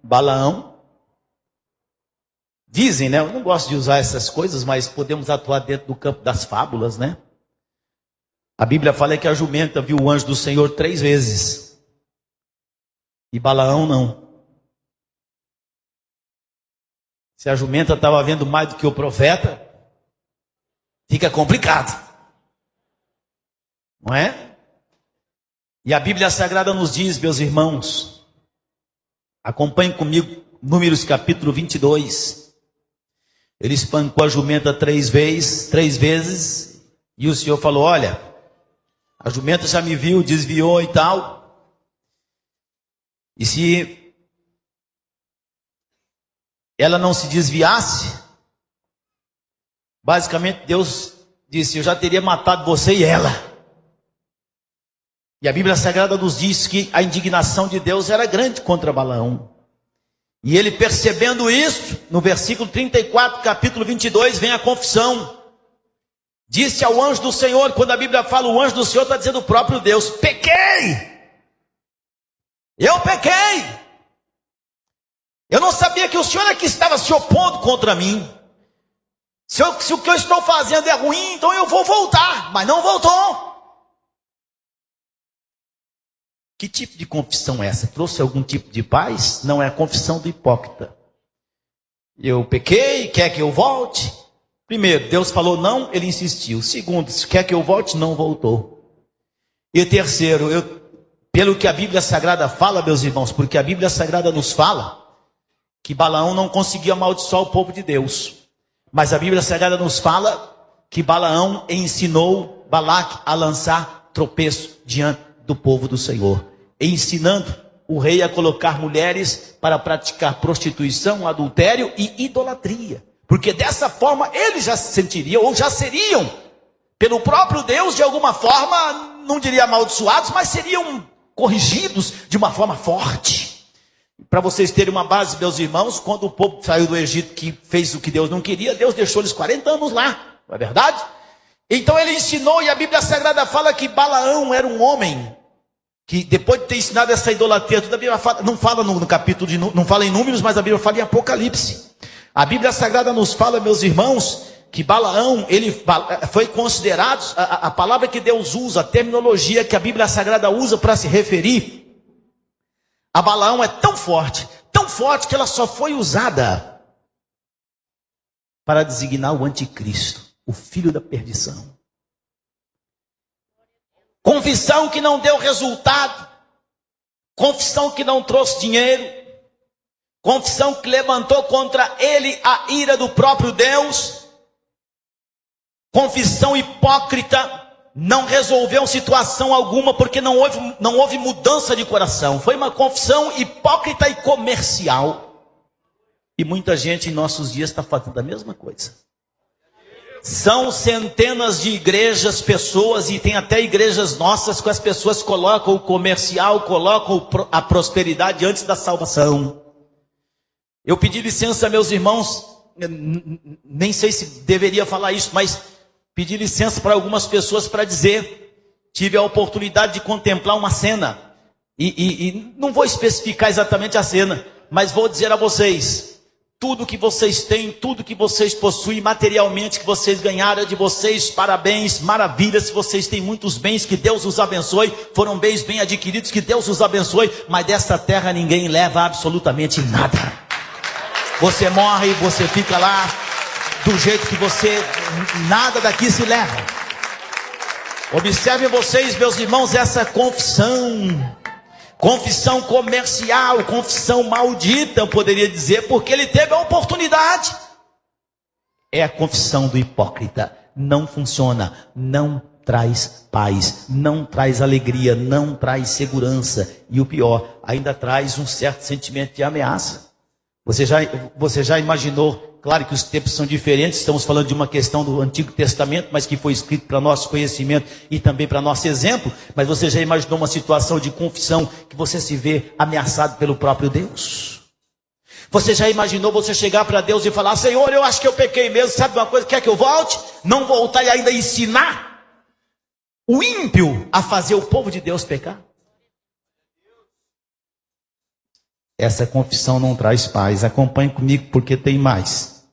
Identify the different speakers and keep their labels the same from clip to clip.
Speaker 1: Balaão. Dizem, né? Eu não gosto de usar essas coisas, mas podemos atuar dentro do campo das fábulas, né? A Bíblia fala que a jumenta viu o anjo do Senhor 3 vezes. E Balaão não. Se a jumenta estava vendo mais do que o profeta, fica complicado. Não é? E a Bíblia Sagrada nos diz, meus irmãos, acompanhem comigo, Números capítulo 22. Ele espancou a jumenta 3 vezes, e o Senhor falou: olha, a jumenta já me viu, desviou e tal. E se ela não se desviasse, basicamente Deus disse: eu já teria matado você e ela. E a Bíblia Sagrada nos diz que a indignação de Deus era grande contra Balaão. E ele, percebendo isso, no versículo 34, capítulo 22, vem a confissão. Disse ao anjo do Senhor, quando a Bíblia fala o anjo do Senhor, está dizendo o próprio Deus: pequei, eu pequei. Eu não sabia que o Senhor é que estava se opondo contra mim. Se o que eu estou fazendo é ruim, então eu vou voltar, mas não voltou. Que tipo de confissão é essa? Trouxe algum tipo de paz? Não, é a confissão do hipócrita. Eu pequei, quer que eu volte? Primeiro, Deus falou não, ele insistiu. Segundo, se quer que eu volte, não voltou. E terceiro, pelo que a Bíblia Sagrada fala, meus irmãos, porque a Bíblia Sagrada nos fala que Balaão não conseguia amaldiçoar o povo de Deus. Mas a Bíblia Sagrada nos fala que Balaão ensinou Balaque a lançar tropeço diante do povo do Senhor, ensinando o rei a colocar mulheres para praticar prostituição, adultério e idolatria. Porque dessa forma eles já se sentiriam, ou já seriam, pelo próprio Deus, de alguma forma, não diria amaldiçoados, mas seriam corrigidos de uma forma forte. Para vocês terem uma base, meus irmãos, quando o povo saiu do Egito, que fez o que Deus não queria, Deus deixou eles 40 anos lá, não é verdade? Então ele ensinou, e a Bíblia Sagrada fala que Balaão era um homem que, depois de ter ensinado essa idolatria, toda a Bíblia fala, não fala no capítulo não fala em Números, mas a Bíblia fala em Apocalipse. A Bíblia Sagrada nos fala, meus irmãos, que Balaão, ele foi considerado, a palavra que Deus usa, a terminologia que a Bíblia Sagrada usa para se referir a Balaão é tão forte que ela só foi usada para designar o anticristo, o filho da perdição. Confissão que não deu resultado, confissão que não trouxe dinheiro, confissão que levantou contra ele a ira do próprio Deus, confissão hipócrita, não resolveu situação alguma, porque não houve mudança de coração. Foi uma confissão hipócrita e comercial. E muita gente em nossos dias está fazendo a mesma coisa. São centenas de igrejas, pessoas, e tem até igrejas nossas que as pessoas colocam o comercial, colocam a prosperidade antes da salvação. Eu pedi licença, meus irmãos, nem sei se deveria falar isso, mas pedi licença para algumas pessoas para dizer, tive a oportunidade de contemplar uma cena, e não vou especificar exatamente a cena, mas vou dizer a vocês, tudo que vocês têm, tudo que vocês possuem materialmente, que vocês ganharam é de vocês, parabéns, maravilha. Se vocês têm muitos bens, que Deus os abençoe, foram bens bem adquiridos, que Deus os abençoe, mas dessa terra ninguém leva absolutamente nada. Você morre e você fica lá do jeito que você, nada daqui se leva. Observem vocês, meus irmãos, essa confissão comercial, confissão maldita, eu poderia dizer, porque ele teve a oportunidade. É a confissão do hipócrita, não funciona, não traz paz, não traz alegria, não traz segurança, e o pior, ainda traz um certo sentimento de ameaça. Você já imaginou? Claro que os tempos são diferentes, estamos falando de uma questão do Antigo Testamento, mas que foi escrito para nosso conhecimento e também para nosso exemplo. Mas você já imaginou uma situação de confissão que você se vê ameaçado pelo próprio Deus? Você já imaginou você chegar para Deus e falar: Senhor, eu acho que eu pequei mesmo, sabe uma coisa, quer que eu volte? Não voltar e ainda ensinar o ímpio a fazer o povo de Deus pecar? essa confissão não traz paz. Acompanhe comigo porque tem mais.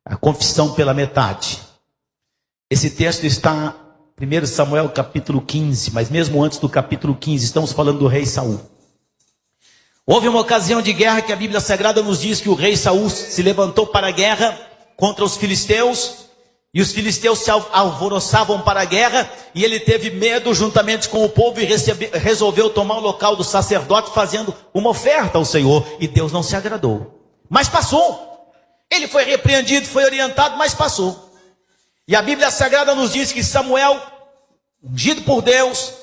Speaker 1: A confissão pela metade. Esse texto está em 1 Samuel capítulo 15, mas mesmo antes do capítulo 15, estamos falando do rei Saul. Houve uma ocasião de guerra que a Bíblia Sagrada nos diz que o rei Saul se levantou para a guerra contra os filisteus, e os filisteus se alvoroçavam para a guerra, e ele teve medo juntamente com o povo e resolveu tomar o local do sacerdote fazendo uma oferta ao Senhor, e Deus não se agradou. Mas passou. Ele foi repreendido, foi orientado, mas passou. E a Bíblia Sagrada nos diz que Samuel, ungido por Deus,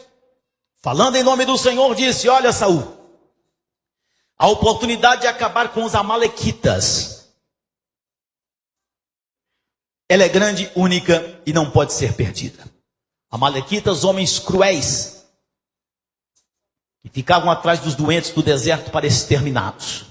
Speaker 1: falando em nome do Senhor, disse: olha, Saul, a oportunidade de acabar com os amalequitas, ela é grande, única e não pode ser perdida. Amalequitas, homens cruéis, que ficavam atrás dos doentes do deserto para exterminados.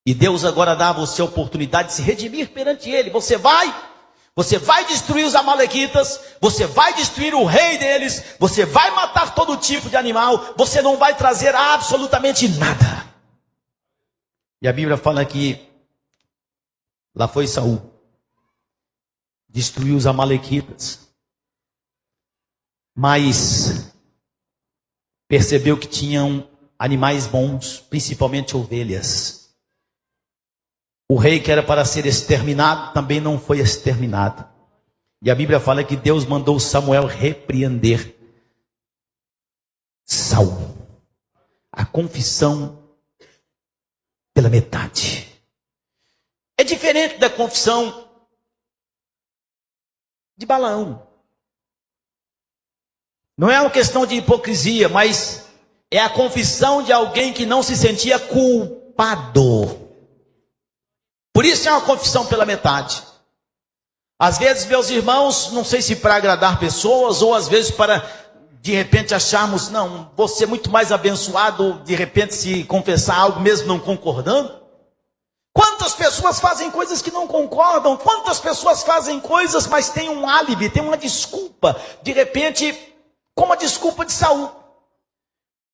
Speaker 1: E Deus agora dá a você a oportunidade de se redimir perante Ele. Você vai destruir os amalequitas, você vai destruir o rei deles, você vai matar todo tipo de animal, você não vai trazer absolutamente nada. E a Bíblia fala que lá foi Saul, destruiu os amalequitas, mas percebeu que tinham animais bons, principalmente ovelhas. O rei que era para ser exterminado também não foi exterminado. E a Bíblia fala que Deus mandou Samuel repreender Saul. A confissão pela metade é diferente da confissão de Balaão. Não é uma questão de hipocrisia, mas é a confissão de alguém que não se sentia culpado. Por isso é uma confissão pela metade. Às vezes, meus irmãos, não sei se para agradar pessoas, ou às vezes para, de repente, acharmos, não, vou ser muito mais abençoado, de repente, se confessar algo mesmo não concordando. Quantas pessoas fazem coisas que não concordam? Quantas pessoas fazem coisas, mas tem um álibi, tem uma desculpa, de repente, como a desculpa de Saul.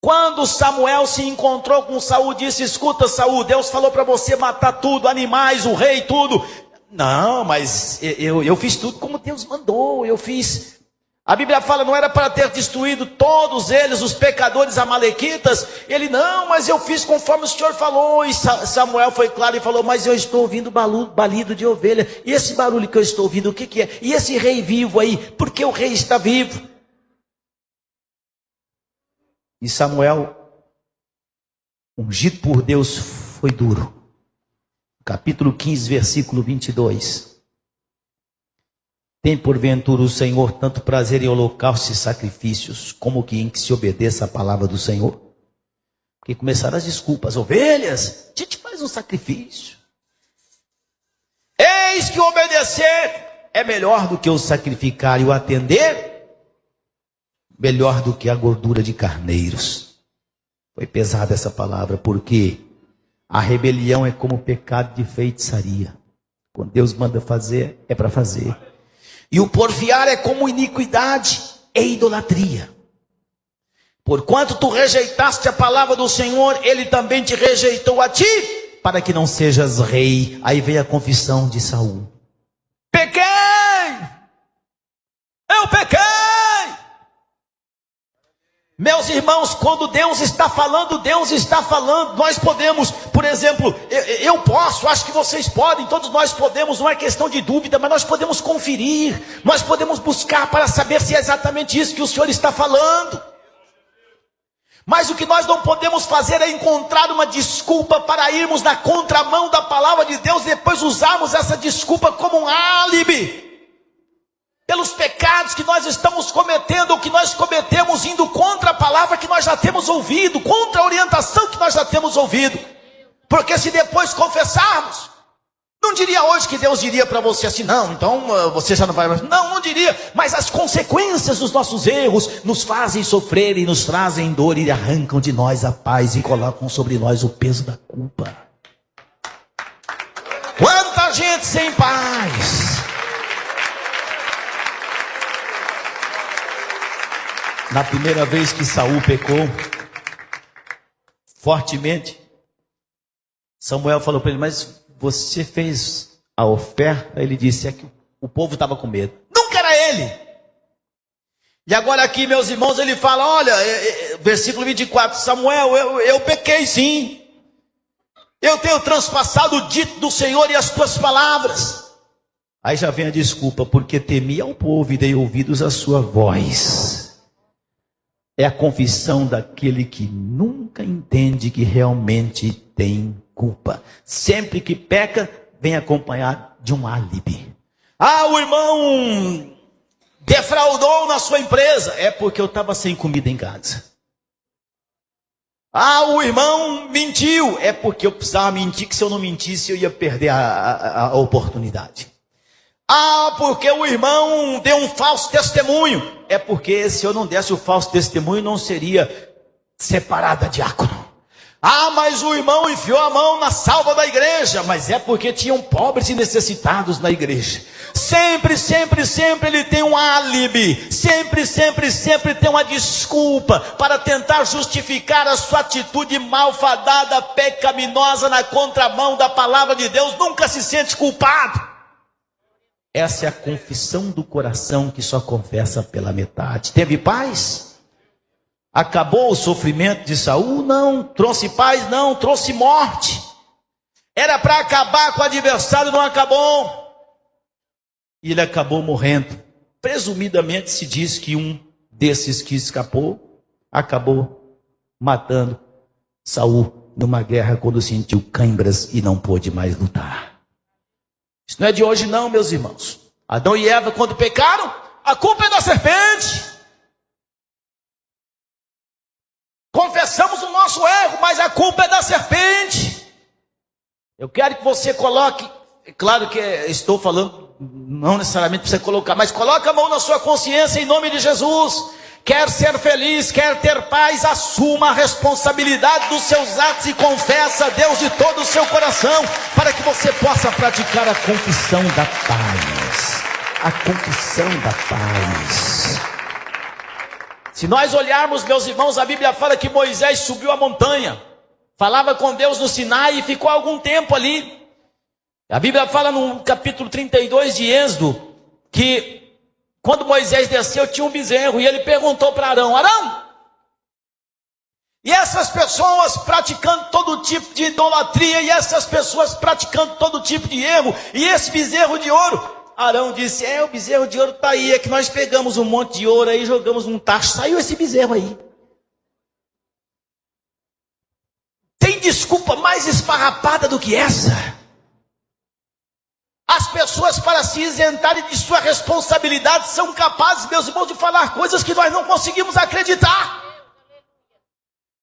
Speaker 1: Quando Samuel se encontrou com Saul, disse: escuta, Saul, Deus falou para você matar tudo, animais, o rei, tudo. Não, mas eu fiz tudo como Deus mandou, eu fiz. A Bíblia fala, não era para ter destruído todos eles, os pecadores amalequitas. Ele, não, mas eu fiz conforme o Senhor falou. E Samuel foi claro e falou: mas eu estou ouvindo balido de ovelha. E esse barulho que eu estou ouvindo, o que é? E esse rei vivo aí, porque o rei está vivo. E Samuel, ungido por Deus, foi duro. Capítulo 15, versículo 22. Tem porventura o Senhor tanto prazer em holocaustos e sacrifícios, como que em que se obedeça a palavra do Senhor? Porque começaram as desculpas: ovelhas, a gente faz um sacrifício. Eis que obedecer é melhor do que o sacrificar, e o atender melhor do que a gordura de carneiros. Foi pesada essa palavra, porque a rebelião é como o pecado de feitiçaria. Quando Deus manda fazer, é para fazer. E o porfiar é como iniquidade e idolatria. Porquanto tu rejeitaste a palavra do Senhor, Ele também te rejeitou a ti, para que não sejas rei. Aí vem a confissão de Saul: pequei, eu pequei. Meus irmãos, quando Deus está falando, Deus está falando. Nós podemos, por exemplo, eu posso, acho que vocês podem, todos nós podemos, não é questão de dúvida, mas nós podemos conferir, nós podemos buscar para saber se é exatamente isso que o Senhor está falando. Mas o que nós não podemos fazer é encontrar uma desculpa para irmos na contramão da palavra de Deus e depois usarmos essa desculpa como um álibi pelos pecados que nós estamos cometendo, ou que nós cometemos indo contra a palavra que nós já temos ouvido, contra a orientação que nós já temos ouvido. Porque se depois confessarmos, não diria hoje que Deus diria para você assim: não, então você já não vai mais. Não diria, mas as consequências dos nossos erros nos fazem sofrer e nos trazem dor e arrancam de nós a paz e colocam sobre nós o peso da culpa. Quanta gente sem paz. Na primeira vez que Saul pecou fortemente, Samuel falou para ele, mas você fez a oferta? Ele disse, é que o povo estava com medo. Nunca era ele. E agora aqui, meus irmãos, ele fala, olha, versículo 24, Samuel, eu pequei sim. Eu tenho transpassado o dito do Senhor e as tuas palavras. Aí já vem a desculpa, porque temi ao povo e dei ouvidos à sua voz. É a confissão daquele que nunca entende que realmente tem culpa. Sempre que peca, vem acompanhado de um álibi. Ah, o irmão defraudou na sua empresa. É porque eu estava sem comida em casa. Ah, o irmão mentiu. É porque eu precisava mentir, que se eu não mentisse eu ia perder a oportunidade. Ah, porque o irmão deu um falso testemunho. É porque se eu não desse o falso testemunho não seria separado a diácono. Ah, mas o irmão enfiou a mão na salva da igreja. Mas é porque tinham pobres e necessitados na igreja. Sempre, sempre, sempre ele tem um álibi. Sempre, sempre, sempre tem uma desculpa para tentar justificar a sua atitude malfadada, pecaminosa na contramão da palavra de Deus. Nunca se sente culpado. Essa é a confissão do coração que só confessa pela metade. Teve paz? Acabou o sofrimento de Saul? Não. Trouxe paz? Não. Trouxe morte. Era para acabar com o adversário, não acabou. E ele acabou morrendo. Presumidamente se diz que um desses que escapou acabou matando Saul numa guerra quando sentiu câimbras e não pôde mais lutar. Isso não é de hoje não, meus irmãos. Adão e Eva, quando pecaram, a culpa é da serpente. Confessamos o nosso erro, mas a culpa é da serpente. Eu quero que você coloque, é claro que estou falando, não necessariamente para você colocar, mas coloque a mão na sua consciência em nome de Jesus. Quer ser feliz, quer ter paz, assuma a responsabilidade dos seus atos e confessa a Deus de todo o seu coração, para que você possa praticar a confissão da paz. A confissão da paz. Se nós olharmos, meus irmãos, a Bíblia fala que Moisés subiu a montanha, falava com Deus no Sinai e ficou algum tempo ali. A Bíblia fala no capítulo 32 de Êxodo, que quando Moisés desceu, tinha um bezerro, e ele perguntou para Arão, Arão, e essas pessoas praticando todo tipo de idolatria, e essas pessoas praticando todo tipo de erro, e esse bezerro de ouro? Arão disse, o bezerro de ouro está aí, é que nós pegamos um monte de ouro aí, jogamos num tacho, saiu esse bezerro aí. Tem desculpa mais esfarrapada do que essa? As pessoas, para se isentarem de sua responsabilidade, são capazes, meus irmãos, de falar coisas que nós não conseguimos acreditar.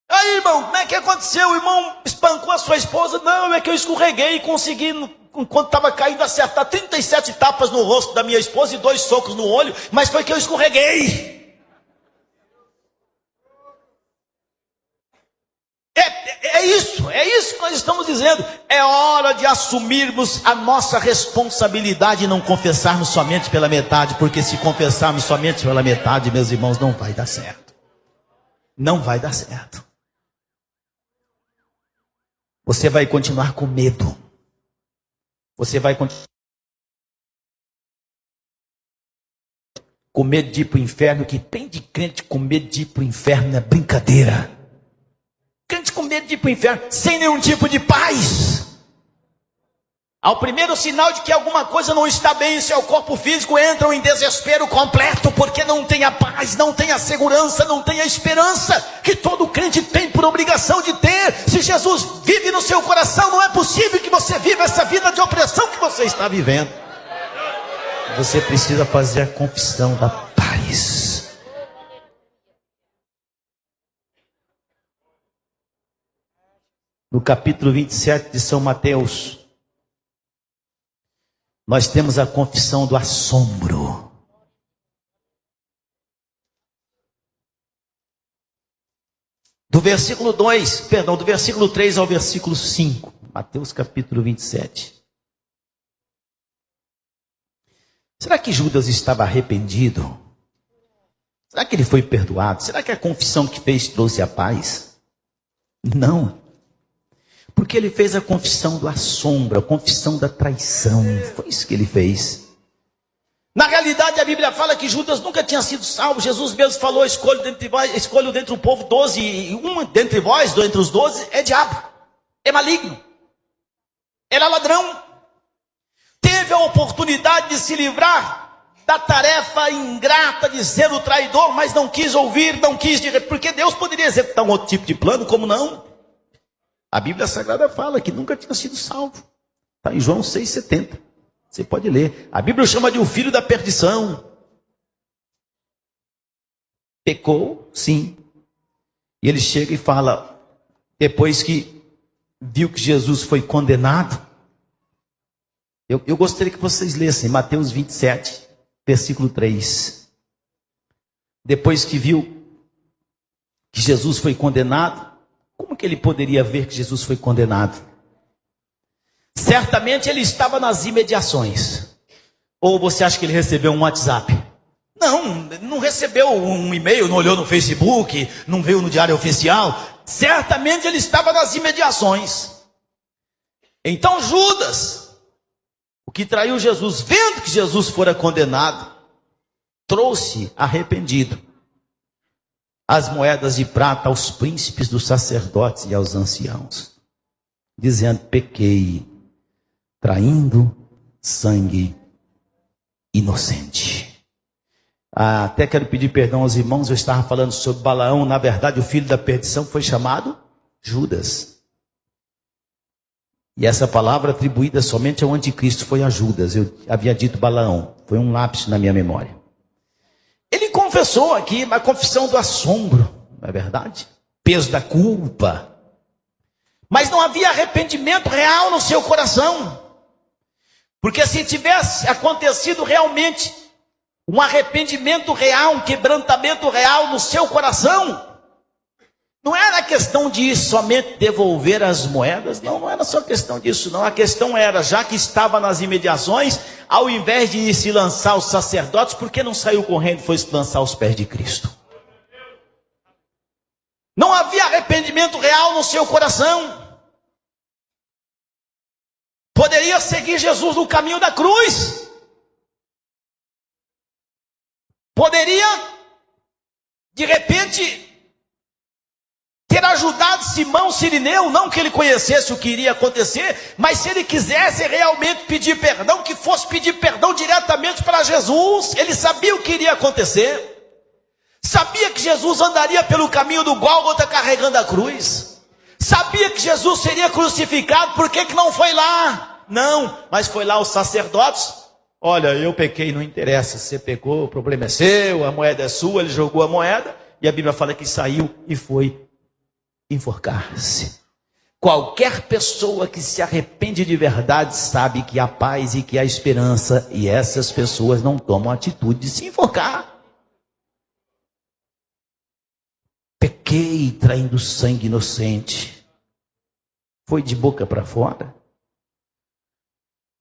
Speaker 1: Aí, irmão, como é que aconteceu? O irmão espancou a sua esposa? Não, é que eu escorreguei e consegui, enquanto estava caindo, acertar 37 tapas no rosto da minha esposa e 2 socos no olho, mas foi que eu escorreguei. É isso que nós estamos dizendo. É hora de assumirmos a nossa responsabilidade e não confessarmos somente pela metade, porque se confessarmos somente pela metade, meus irmãos, não vai dar certo. Não vai dar certo. Você vai continuar com medo. Você vai continuar com medo de ir para o inferno. Que tem de crente com medo de ir para o inferno é brincadeira. Crente com medo de ir para o inferno, sem nenhum tipo de paz. Ao primeiro sinal de que alguma coisa não está bem em seu corpo físico, entram em desespero completo, porque não tem a paz, não tem a segurança, não tem a esperança, que todo crente tem por obrigação de ter. Se Jesus vive no seu coração, não é possível que você viva essa vida de opressão que você está vivendo. Você precisa fazer a confissão da paz. No capítulo 27 de São Mateus, nós temos a confissão do assombro. Do versículo 3 ao versículo 5. Mateus capítulo 27. Será que Judas estava arrependido? Será que ele foi perdoado? Será que a confissão que fez trouxe a paz? Não. Porque ele fez a confissão do assombro, a confissão da traição. Foi isso que ele fez. Na realidade, a Bíblia fala que Judas nunca tinha sido salvo. Jesus mesmo falou: escolho dentre o povo 12, e um dentre vós, dentre os 12, é diabo, é maligno, era ladrão. Teve a oportunidade de se livrar da tarefa ingrata de ser o traidor, mas não quis ouvir, não quis, porque Deus poderia executar um outro tipo de plano, como não? A Bíblia Sagrada fala que nunca tinha sido salvo. Está em João 6,70. Você pode ler. A Bíblia chama de o filho da perdição. Pecou, sim. E ele chega e fala, depois que viu que Jesus foi condenado. Eu gostaria que vocês lessem Mateus 27, versículo 3. Depois que viu que Jesus foi condenado, como que ele poderia ver que Jesus foi condenado? Certamente ele estava nas imediações. Ou você acha que ele recebeu um WhatsApp? Não recebeu um e-mail, não olhou no Facebook, não veio no diário oficial. Certamente ele estava nas imediações. Então Judas, o que traiu Jesus, vendo que Jesus fora condenado, trouxe arrependido as moedas de prata aos príncipes dos sacerdotes e aos anciãos, dizendo: pequei, traindo sangue inocente. Até quero pedir perdão aos irmãos, eu estava falando sobre Balaão. Na verdade, o filho da perdição foi chamado Judas. E essa palavra atribuída somente ao anticristo foi a Judas. Eu havia dito Balaão, foi um lapso na minha memória. Ele confessou aqui, uma confissão do assombro, não é verdade? Peso da culpa. Mas não havia arrependimento real no seu coração. Porque se tivesse acontecido realmente um arrependimento real, um quebrantamento real no seu coração, não era questão de somente devolver as moedas, não era só questão disso, não. A questão era, já que estava nas imediações, ao invés de se lançar aos sacerdotes, por que não saiu correndo e foi se lançar aos pés de Cristo? Não havia arrependimento real no seu coração. Poderia seguir Jesus no caminho da cruz. Poderia, de repente, ter ajudado Simão Cirineu, não que ele conhecesse o que iria acontecer, mas se ele quisesse realmente pedir perdão, que fosse pedir perdão diretamente para Jesus. Ele sabia o que iria acontecer. Sabia que Jesus andaria pelo caminho do Gólgota carregando a cruz. Sabia que Jesus seria crucificado. Por que não foi lá? Não, mas foi lá os sacerdotes. Olha, eu pequei, não interessa, você pecou, o problema é seu, a moeda é sua. Ele jogou a moeda e a Bíblia fala que saiu e foi enforcar-se. Qualquer pessoa que se arrepende de verdade sabe que há paz e que há esperança, e essas pessoas não tomam a atitude de se enforcar. Pequei traindo sangue inocente. Foi de boca para fora?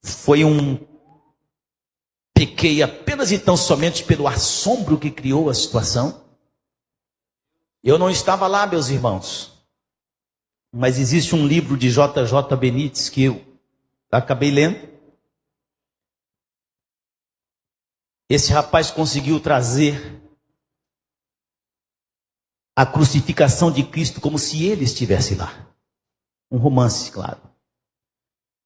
Speaker 1: Foi pequei apenas então somente pelo assombro que criou a situação? Eu não estava lá, meus irmãos, mas existe um livro de J.J. Benítez que eu acabei lendo. Esse rapaz conseguiu trazer a crucificação de Cristo como se ele estivesse lá. Um romance, claro.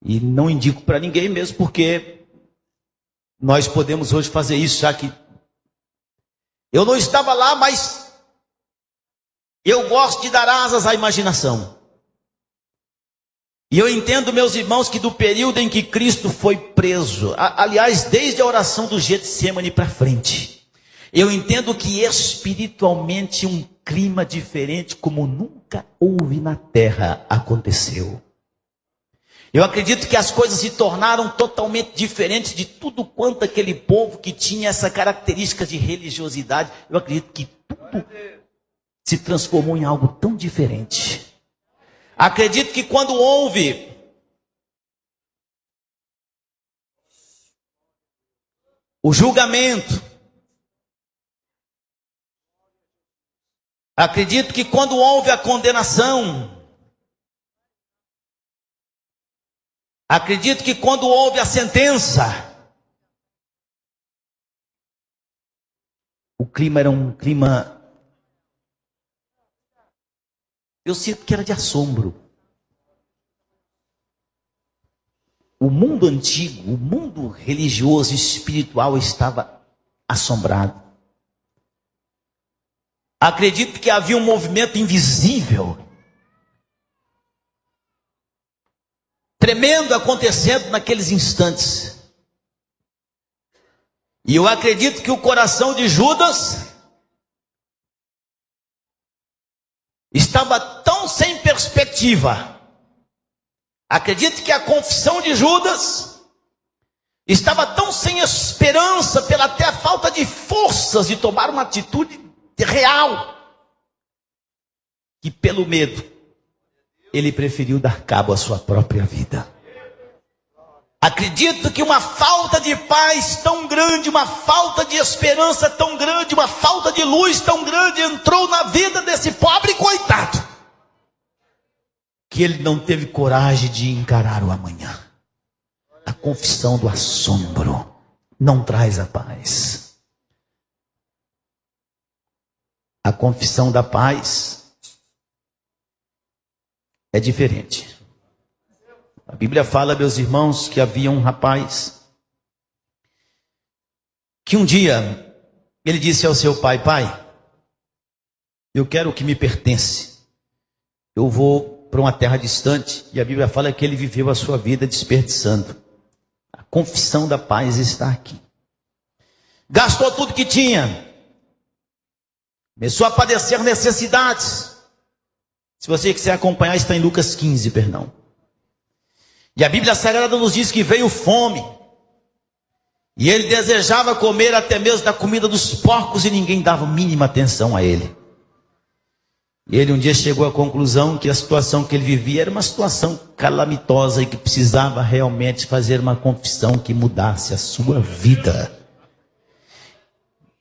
Speaker 1: E não indico para ninguém mesmo, porque nós podemos hoje fazer isso, já que eu não estava lá, mas eu gosto de dar asas à imaginação. E eu entendo, meus irmãos, que do período em que Cristo foi preso, aliás, desde a oração do Getsemane para frente, eu entendo que espiritualmente um clima diferente, como nunca houve na terra, aconteceu. Eu acredito que as coisas se tornaram totalmente diferentes de tudo quanto aquele povo que tinha essa característica de religiosidade. Eu acredito que tudo se transformou em algo tão diferente. Acredito que quando houve o julgamento, acredito que quando houve a condenação, Acredito que quando houve a sentença, o clima era um clima, eu sinto que era de assombro. O mundo antigo, o mundo religioso e espiritual estava assombrado. Acredito que havia um movimento invisível, tremendo, acontecendo naqueles instantes. E eu acredito que o coração de Judas estava tão sem perspectiva. Acredito que a confissão de Judas estava tão sem esperança, pela até a falta de forças de tomar uma atitude real, que pelo medo ele preferiu dar cabo à sua própria vida. Acredito que uma falta de paz tão grande, uma falta de esperança tão grande, uma falta de luz tão grande entrou na vida desse pobre coitado, que ele não teve coragem de encarar o amanhã. A confissão do assombro não traz a paz. A confissão da paz é diferente. A Bíblia fala, meus irmãos, que havia um rapaz que um dia ele disse ao seu pai: pai, eu quero o que me pertence. Eu vou para uma terra distante. E a Bíblia fala que ele viveu a sua vida desperdiçando. A confissão da paz está aqui. Gastou tudo que tinha. Começou a padecer necessidades. Se você quiser acompanhar, está em Lucas 15, perdão. E a Bíblia Sagrada nos diz que veio fome. E ele desejava comer até mesmo da comida dos porcos e ninguém dava mínima atenção a ele. E ele um dia chegou à conclusão que a situação que ele vivia era uma situação calamitosa e que precisava realmente fazer uma confissão que mudasse a sua vida.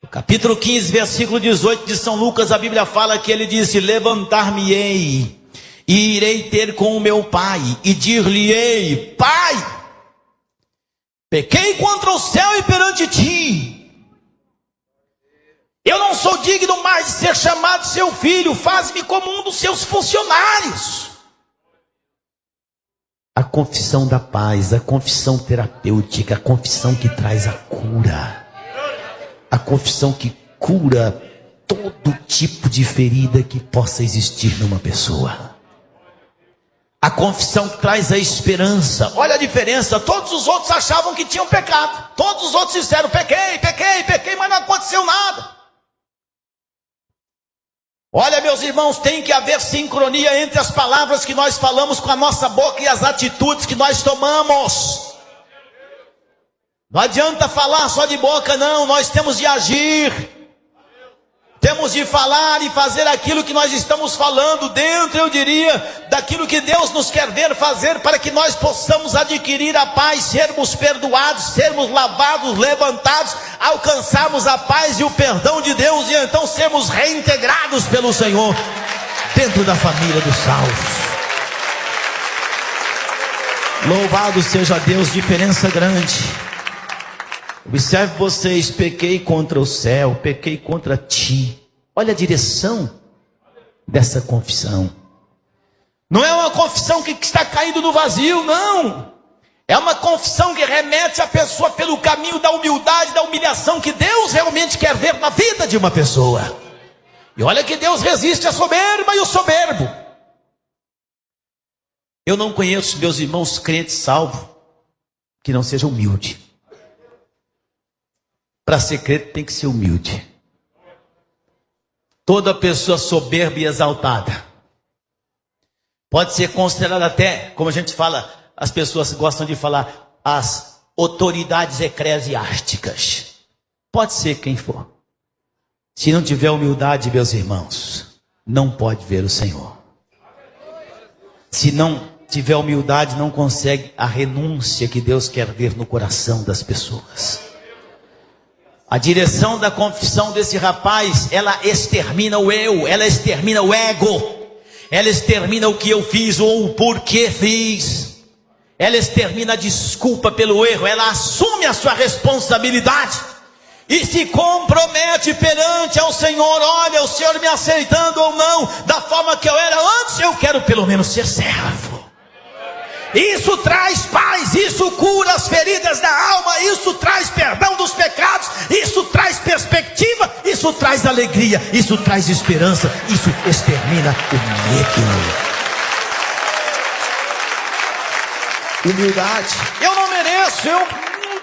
Speaker 1: No capítulo 15, versículo 18 de São Lucas, a Bíblia fala que ele disse: levantar-me-ei e irei ter com o meu pai e dir-lhe-ei: pai, pequei contra o céu e perante ti. Eu não sou digno mais de ser chamado seu filho, faz-me como um dos seus funcionários. A confissão da paz, a confissão terapêutica, a confissão que traz a cura. A confissão que cura todo tipo de ferida que possa existir numa pessoa. A confissão que traz a esperança. Olha a diferença, todos os outros achavam que tinham pecado. Todos os outros disseram: pequei, mas não aconteceu nada. Olha, meus irmãos, tem que haver sincronia entre as palavras que nós falamos com a nossa boca e as atitudes que nós tomamos. Não adianta falar só de boca, não. Nós temos de agir. Temos de falar e fazer aquilo que nós estamos falando, dentro, eu diria, daquilo que Deus nos quer ver fazer, para que nós possamos adquirir a paz, sermos perdoados, sermos lavados, levantados, alcançarmos a paz e o perdão de Deus, e então sermos reintegrados pelo Senhor dentro da família dos salvos. Louvado seja Deus, diferença grande. Observe vocês: pequei contra o céu, pequei contra ti. Olha a direção dessa confissão. Não é uma confissão que está caindo no vazio, não. É uma confissão que remete a pessoa pelo caminho da humildade, da humilhação que Deus realmente quer ver na vida de uma pessoa. E olha que Deus resiste à soberba e o soberbo. Eu não conheço, meus irmãos, crentes salvos que não seja humilde. Para ser crente tem que ser humilde. Toda pessoa soberba e exaltada pode ser considerada até, como a gente fala, as pessoas gostam de falar, as autoridades eclesiásticas. Pode ser quem for. Se não tiver humildade, meus irmãos, não pode ver o Senhor. Se não tiver humildade, não consegue a renúncia que Deus quer ver no coração das pessoas. A direção da confissão desse rapaz, ela extermina o eu, ela extermina o ego, ela extermina o que eu fiz ou o porquê fiz. ela extermina a desculpa pelo erro, ela assume a sua responsabilidade e se compromete perante ao Senhor. Olha, o Senhor me aceitando ou não, da forma que eu era antes, eu quero pelo menos ser servo. Isso traz paz, isso cura as feridas da alma, isso traz perdão dos pecados, isso traz perspectiva, isso traz alegria, isso traz esperança, isso extermina o medo. Humildade. Eu não mereço, eu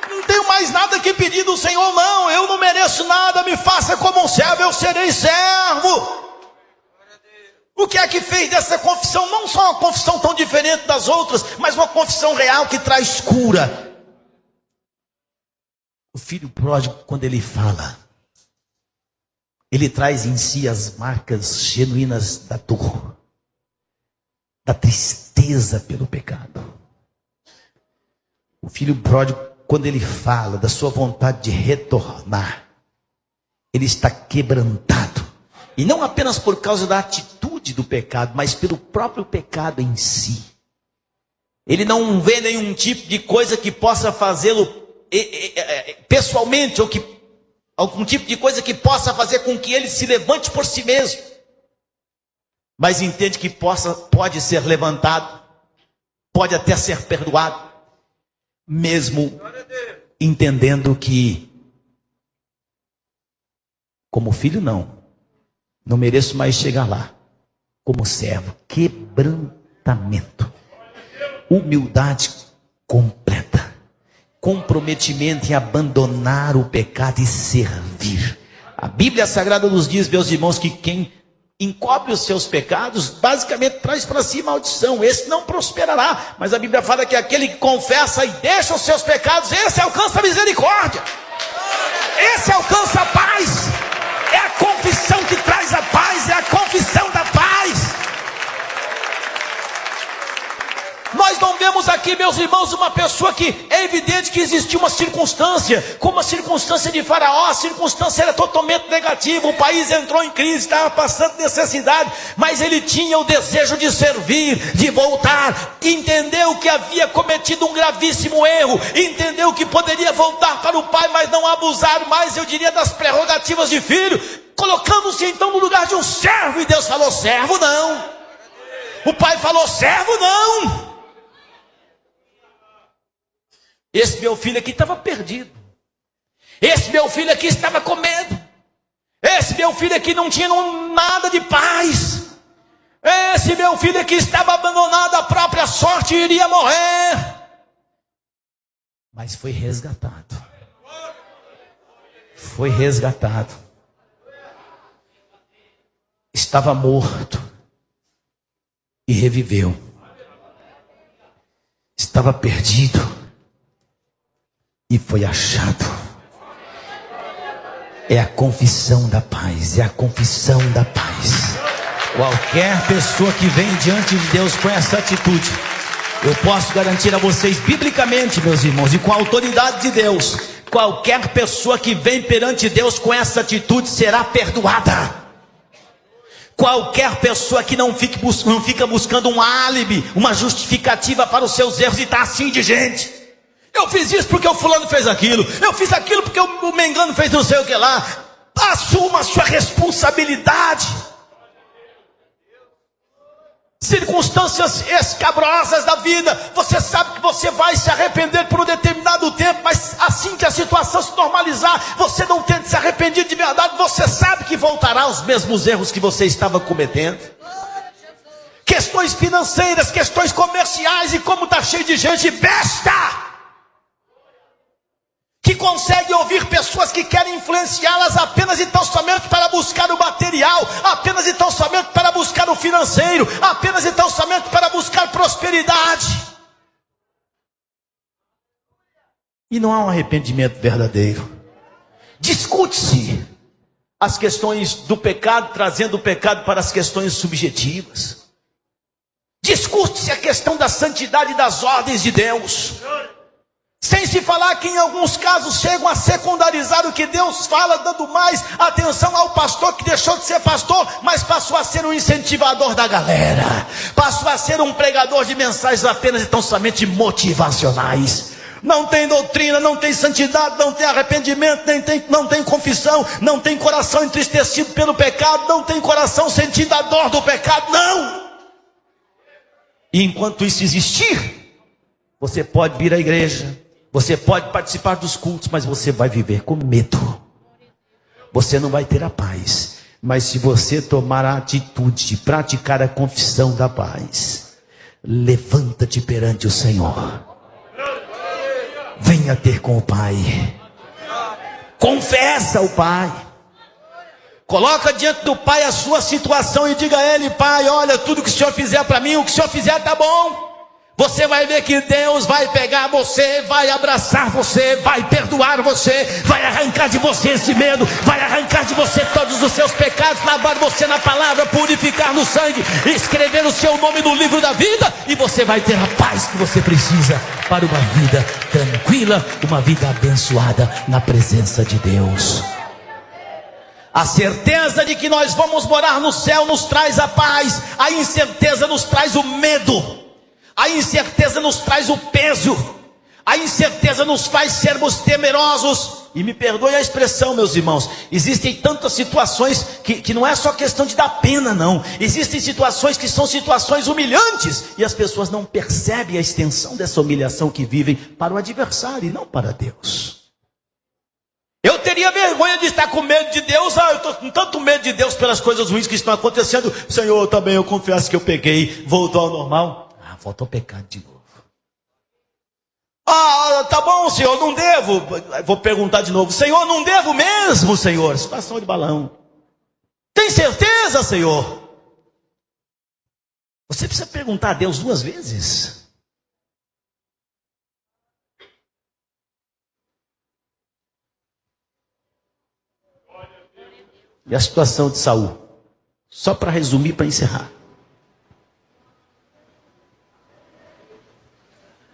Speaker 1: não tenho mais nada que pedir do Senhor, não. Eu não mereço nada, me faça como um servo, eu serei servo. O que é que fez dessa confissão? Não só uma confissão tão diferente das outras, mas uma confissão real que traz cura. O filho pródigo, quando ele fala, ele traz em si as marcas genuínas da dor, da tristeza pelo pecado. O filho pródigo, quando ele fala da sua vontade de retornar, ele está quebrantado. E não apenas por causa da atitude do pecado, mas pelo próprio pecado em si. Ele não vê nenhum tipo de coisa que possa fazê-lo pessoalmente, ou que algum tipo de coisa que possa fazer com que ele se levante por si mesmo. Mas entende que pode ser levantado, pode até ser perdoado. Mesmo entendendo que, como filho não mereço mais chegar lá. Como servo, quebrantamento, humildade completa, comprometimento em abandonar o pecado e servir. A Bíblia Sagrada nos diz, meus irmãos, que quem encobre os seus pecados, basicamente traz para si maldição. Esse não prosperará. Mas a Bíblia fala que aquele que confessa e deixa os seus pecados, esse alcança a misericórdia. Esse alcança a paz. É a confissão que traz a paz. É a confissão da paz. Nós não vemos aqui, meus irmãos, uma pessoa que é evidente que existia uma circunstância, como a circunstância de Faraó. A circunstância era totalmente negativa, o país entrou em crise, estava passando necessidade, mas ele tinha o desejo de servir, de voltar, entendeu que havia cometido um gravíssimo erro, entendeu que poderia voltar para o pai, mas não abusar mais, eu diria, das prerrogativas de filho, colocando-se então no lugar de um servo, e Deus falou: servo não. O pai falou: servo não. Esse meu filho aqui estava perdido. Esse meu filho aqui estava com medo. Esse meu filho aqui não tinha nada de paz. Esse meu filho aqui estava abandonado à própria sorte e iria morrer. Mas foi resgatado. Foi resgatado. Estava morto e reviveu. Estava perdido e foi achado. É a confissão da paz. É a confissão da paz. Qualquer pessoa que vem diante de Deus com essa atitude, eu posso garantir a vocês, biblicamente, meus irmãos, e com a autoridade de Deus, qualquer pessoa que vem perante Deus com essa atitude será perdoada. Qualquer pessoa que não fica buscando um álibi, uma justificativa para os seus erros e está assim de gente. Eu fiz isso porque o fulano fez aquilo. Eu fiz aquilo porque o mengano fez não sei o que lá. Assuma a sua responsabilidade. Circunstâncias escabrosas da vida. Você sabe que você vai se arrepender por um determinado tempo, mas assim que a situação se normalizar, você não tenta se arrepender de verdade. Você sabe que voltará aos mesmos erros que você estava cometendo. Questões financeiras, questões comerciais, e como está cheio de gente besta que consegue ouvir pessoas que querem influenciá-las apenas e tão somente para buscar o material, apenas e tão somente para buscar o financeiro, apenas e tão somente para buscar prosperidade. E não há um arrependimento verdadeiro. Discute-se as questões do pecado, trazendo o pecado para as questões subjetivas. Discute-se a questão da santidade e das ordens de Deus. Sem se falar que em alguns casos chegam a secundarizar o que Deus fala, dando mais atenção ao pastor que deixou de ser pastor, mas passou a ser um incentivador da galera, passou a ser um pregador de mensagens apenas e tão somente motivacionais. Não tem doutrina, não tem santidade, não tem arrependimento, não tem confissão, não tem coração entristecido pelo pecado, não tem coração sentindo a dor do pecado, não. E enquanto isso existir, você pode vir à igreja, você pode participar dos cultos, mas você vai viver com medo. Você não vai ter a paz. Mas se você tomar a atitude de praticar a confissão da paz, levanta-te perante o Senhor. Venha ter com o Pai. Confessa ao Pai. Coloca diante do Pai a sua situação e diga a Ele: Pai, olha, tudo que o Senhor fizer para mim, o que o Senhor fizer está bom. Você vai ver que Deus vai pegar você, vai abraçar você, vai perdoar você, vai arrancar de você esse medo, vai arrancar de você todos os seus pecados, lavar você na palavra, purificar no sangue, escrever o seu nome no livro da vida, e você vai ter a paz que você precisa para uma vida tranquila, uma vida abençoada na presença de Deus. A certeza de que nós vamos morar no céu nos traz a paz, a incerteza nos traz o medo. A incerteza nos traz o peso, a incerteza nos faz sermos temerosos. E me perdoe a expressão, meus irmãos, existem tantas situações que não é só questão de dar pena, não. Existem situações que são situações humilhantes, e as pessoas não percebem a extensão dessa humilhação que vivem para o adversário e não para Deus. Eu teria vergonha de estar com medo de Deus. Eu estou com tanto medo de Deus pelas coisas ruins que estão acontecendo. Senhor, também eu confesso que eu peguei, voltou ao normal. Voltou ao pecado de novo. Tá bom, Senhor, não devo. Vou perguntar de novo: Senhor, não devo mesmo, Senhor? Situação de balão. Tem certeza, Senhor? Você precisa perguntar a Deus 2 vezes. E a situação de Saul? Só para resumir, para encerrar.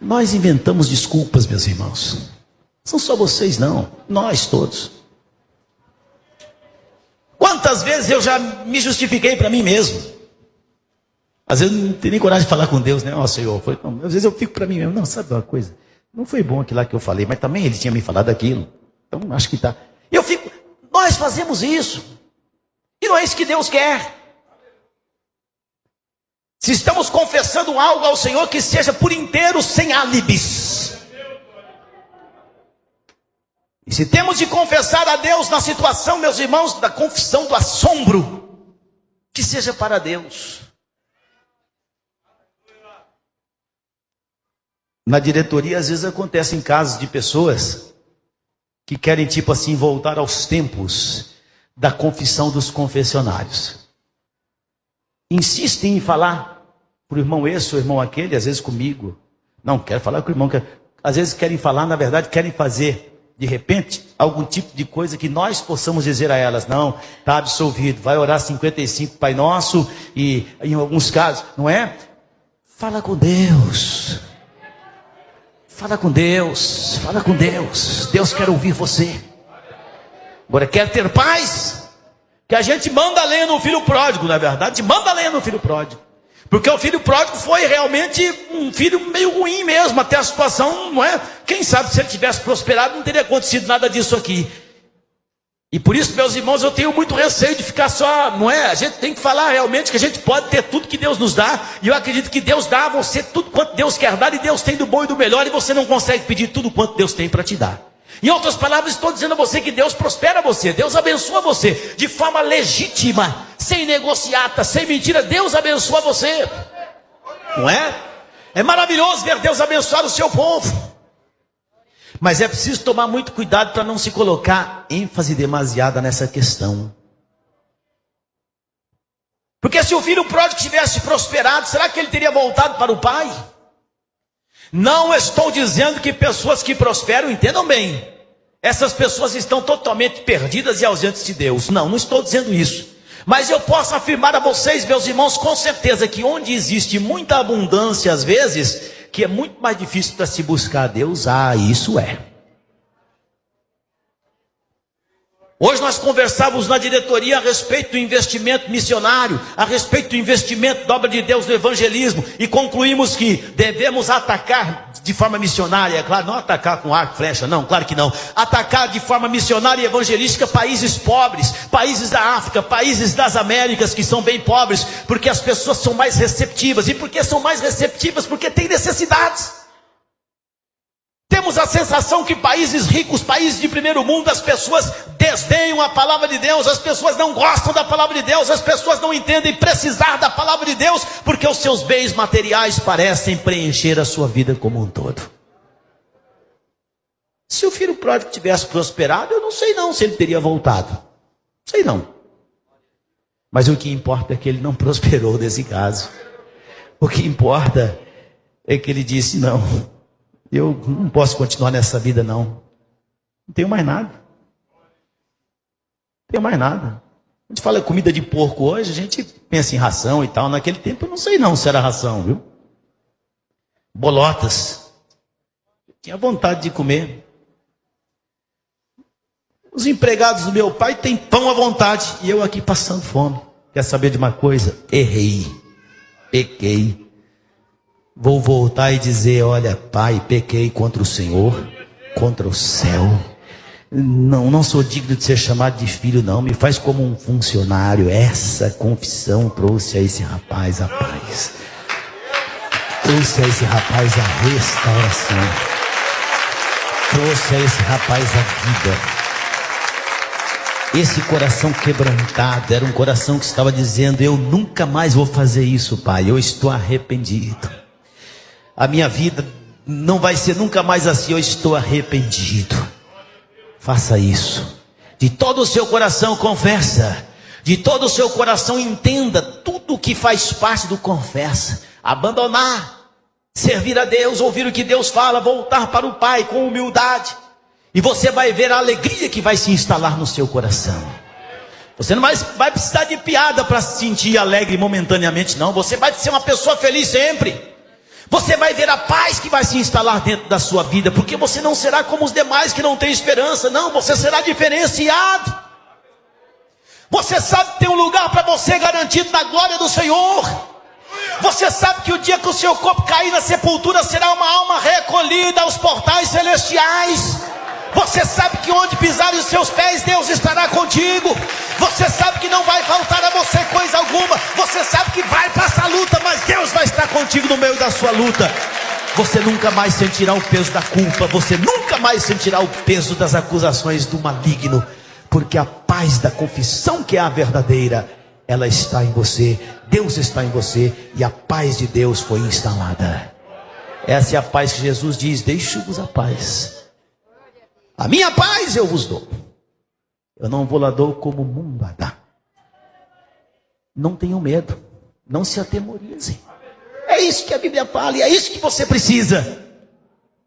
Speaker 1: Nós inventamos desculpas, meus irmãos. Não são só vocês, não. Nós todos. Quantas vezes eu já me justifiquei para mim mesmo? Às vezes eu não tenho nem coragem de falar com Deus, né? Senhor, não. Às vezes eu fico para mim mesmo. Não, sabe uma coisa? Não foi bom aquilo lá que eu falei, mas também ele tinha me falado aquilo. Então acho que tá. Eu fico. Nós fazemos isso. E não é isso que Deus quer. Se estamos confessando algo ao Senhor, que seja por inteiro, sem álibis. E se temos de confessar a Deus na situação, meus irmãos, da confissão do assombro, que seja para Deus. Na diretoria, às vezes acontecem casos de pessoas que querem, tipo assim, voltar aos tempos da confissão dos confessionários. Insistem em falar para o irmão esse, o irmão aquele, às vezes comigo. Não, quero falar com o irmão. Às vezes querem falar, na verdade, querem fazer, de repente, algum tipo de coisa que nós possamos dizer a elas: não, está absolvido, vai orar 55 Pai Nosso, e em alguns casos, não é? Fala com Deus. Fala com Deus. Fala com Deus. Deus quer ouvir você. Agora, quer ter paz? Que a gente manda lenha no filho pródigo, na verdade, manda lenha no filho pródigo. Porque o filho pródigo foi realmente um filho meio ruim mesmo, até a situação, não é? Quem sabe se ele tivesse prosperado não teria acontecido nada disso aqui. E por isso, meus irmãos, eu tenho muito receio de ficar só, não é? A gente tem que falar realmente que a gente pode ter tudo que Deus nos dá. E eu acredito que Deus dá a você tudo quanto Deus quer dar, e Deus tem do bom e do melhor, e você não consegue pedir tudo quanto Deus tem para te dar. Em outras palavras, estou dizendo a você que Deus prospera você, Deus abençoa você, de forma legítima, sem negociata, sem mentira. Deus abençoa você, não é? É maravilhoso ver Deus abençoar o seu povo. Mas é preciso tomar muito cuidado para não se colocar ênfase demasiada nessa questão. Porque se o filho pródigo tivesse prosperado, será que ele teria voltado para o pai? Não estou dizendo que pessoas que prosperam, entendam bem, essas pessoas estão totalmente perdidas e ausentes de Deus. Não estou dizendo isso. Mas eu posso afirmar a vocês, meus irmãos, com certeza que onde existe muita abundância, às vezes, que é muito mais difícil para se buscar a Deus. Ah, isso é. Hoje nós conversávamos na diretoria a respeito do investimento missionário, a respeito do investimento da obra de Deus no evangelismo, e concluímos que devemos atacar de forma missionária, é claro, não atacar com arco e flecha, não, claro que não. Atacar de forma missionária e evangelística países pobres, países da África, países das Américas que são bem pobres, porque as pessoas são mais receptivas. E por que são mais receptivas? Porque têm necessidades. Temos a sensação que países ricos, países de primeiro mundo, as pessoas desdenham a palavra de Deus, as pessoas não gostam da palavra de Deus, as pessoas não entendem precisar da palavra de Deus, porque os seus bens materiais parecem preencher a sua vida como um todo. Se o filho pródigo tivesse prosperado, eu não sei não se ele teria voltado. Não sei não. Mas o que importa é que ele não prosperou nesse caso. O que importa é que ele disse: não, eu não posso continuar nessa vida não. Não tenho mais nada. Não tenho mais nada. A gente fala comida de porco hoje, a gente pensa em ração e tal. Naquele tempo eu não sei não se era ração, viu? Bolotas. Eu tinha vontade de comer. Os empregados do meu pai têm pão à vontade e eu aqui passando fome. Quer saber de uma coisa? Errei. Pequei. Vou voltar e dizer: olha, pai, pequei contra o Senhor, contra o céu. Não sou digno de ser chamado de filho, não. Me faz como um funcionário. Essa confissão trouxe a esse rapaz a paz. Trouxe a esse rapaz a restauração. Trouxe a esse rapaz a vida. Esse coração quebrantado era um coração que estava dizendo: eu nunca mais vou fazer isso, pai. Eu estou arrependido. A minha vida não vai ser nunca mais assim. Eu estou arrependido. Faça isso. De todo o seu coração confessa. De todo o seu coração entenda tudo o que faz parte do confessa. Abandonar, servir a Deus, ouvir o que Deus fala, voltar para o Pai com humildade. E você vai ver a alegria que vai se instalar no seu coração. Você não vai precisar de piada para se sentir alegre momentaneamente, não. Você vai ser uma pessoa feliz sempre. Você vai ver a paz que vai se instalar dentro da sua vida, porque você não será como os demais que não têm esperança. Não, você será diferenciado. Você sabe que tem um lugar para você garantido na glória do Senhor. Você sabe que o dia que o seu corpo cair na sepultura será uma alma recolhida aos portais celestiais. Você sabe que onde pisarem os seus pés, Deus estará contigo. Você sabe que não vai faltar a você coisa alguma. Você sabe que vai passar luta, mas Deus vai estar contigo no meio da sua luta. Você nunca mais sentirá o peso da culpa. Você nunca mais sentirá o peso das acusações do maligno. Porque a paz da confissão, que é a verdadeira, ela está em você. Deus está em você. E a paz de Deus foi instalada. Essa é a paz que Jesus diz: deixo-vos a paz. A minha paz eu vos dou. Eu não vou lá dou como o mundo a dá. Não tenham medo. Não se atemorizem. É isso que a Bíblia fala. E é isso que você precisa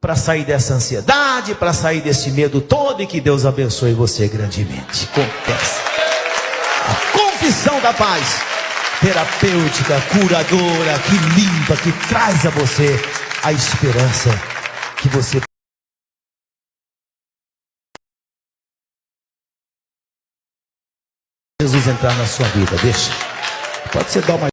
Speaker 1: para sair dessa ansiedade, para sair desse medo todo. E que Deus abençoe você grandemente. Confesse. A confissão da paz terapêutica, curadora, que limpa, que traz a você a esperança que você Jesus entrar na sua vida. Deixa. Pode ser dar uma